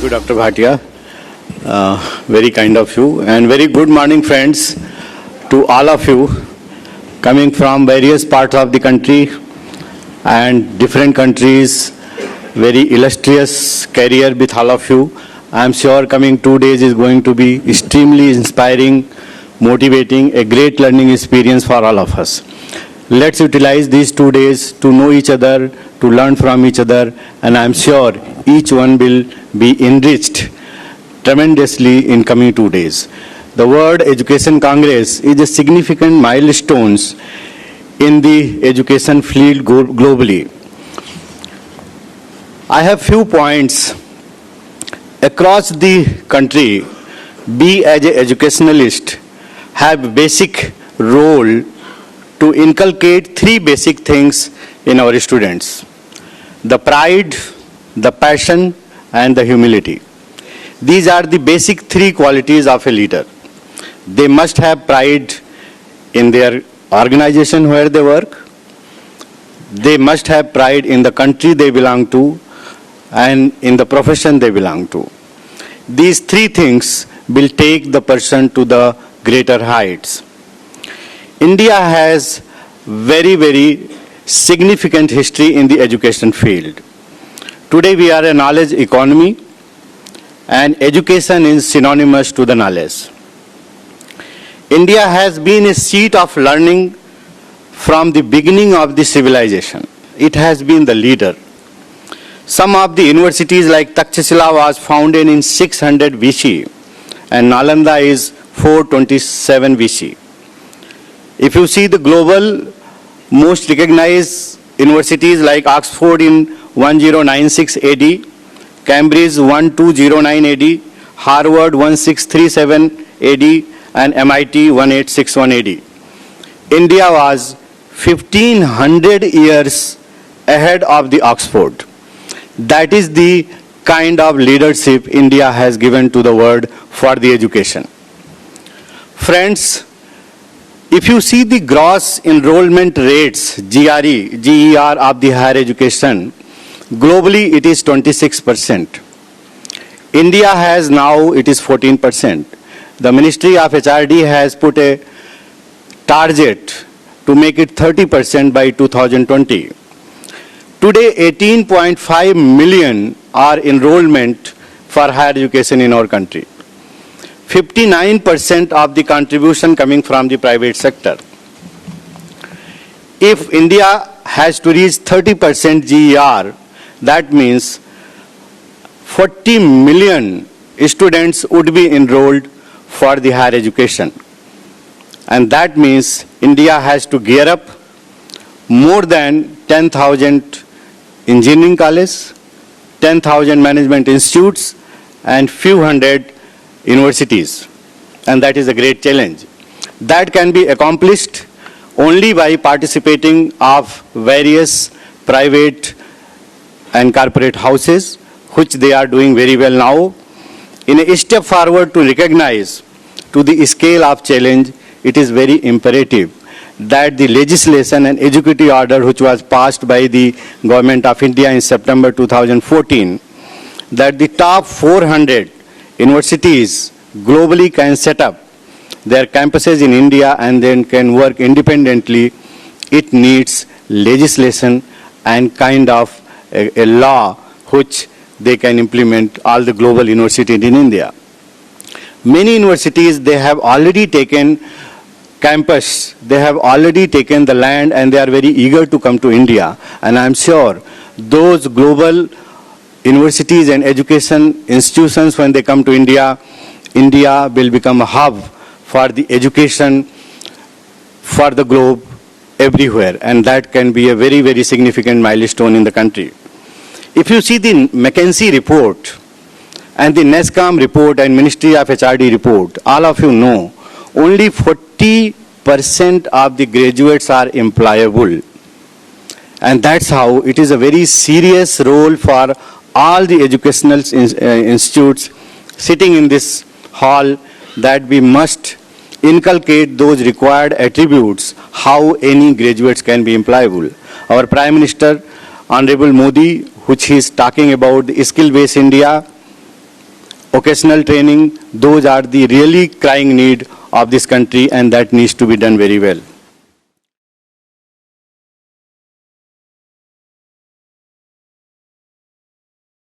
Thank you, Dr. Bhatia. Very kind of you. And very good morning, friends, to all of you coming from various parts of the country and different countries. Very illustrious career with all of you. I am sure coming 2 days is going to be extremely inspiring, motivating, a great learning experience for all of us. Let's utilize these 2 days to know each other, to learn from each other, and I'm sure each one will be enriched tremendously in coming 2 days. The World Education Congress is a significant milestone in the education field globally. I have few points. Across the country, we as an educationalist have basic role to inculcate 3 basic things in our students: the pride, the passion, and the humility. These are the basic 3 qualities of a leader. They must have pride in their organization where they work. They must have pride in the country they belong to and in the profession they belong to. These 3 things will take the person to the greater heights. India has very, very significant history in the education field. Today we are a knowledge economy, and education is synonymous to the knowledge. India has been a seat of learning from the beginning of the civilization. It has been the leader. Some of the universities like Takshashila was founded in 600 BC and Nalanda is 427 BC. If you see the global most recognized universities like Oxford in 1096 AD, Cambridge 1209 AD, Harvard 1637 AD, and MIT 1861 AD. India was 1500 years ahead of the Oxford. That is the kind of leadership India has given to the world for the education. Friends, if you see the gross enrollment rates, GER of the higher education, globally it is 26%. India has now, it is 14%. The Ministry of HRD has put a target to make it 30% by 2020. Today, 18.5 million are enrollment for higher education in our country. 59% of the contribution coming from the private sector. If India has to reach 30% GER, that means 40 million students would be enrolled for the higher education. And that means India has to gear up more than 10,000 engineering colleges, 10,000 management institutes, and few hundred universities. And that is a great challenge. That can be accomplished only by participating of various private and corporate houses, which they are doing very well now. In a step forward to recognize to the scale of challenge, it is very imperative that the legislation and executive order which was passed by the Government of India in September 2014, that the top 400 universities globally can set up their campuses in India and then can work independently. It needs legislation and kind of a law which they can implement all the global universities in India. Many universities, they have already taken campus, they have already taken the land, and they are very eager to come to India. And I am sure those global universities and education institutions, when they come to India, India will become a hub for the education for the globe everywhere. And that can be a very, very significant milestone in the country. If you see the McKinsey report and the NESCOM report and Ministry of HRD report, all of you know, only 40% of the graduates are employable. And that's how it is a very serious role for all the educational institutes sitting in this hall, that we must inculcate those required attributes, how any graduates can be employable. Our Prime Minister, Honorable Modi, which he is talking about the skill-based India, occasional training, those are the really crying need of this country, and that needs to be done very well.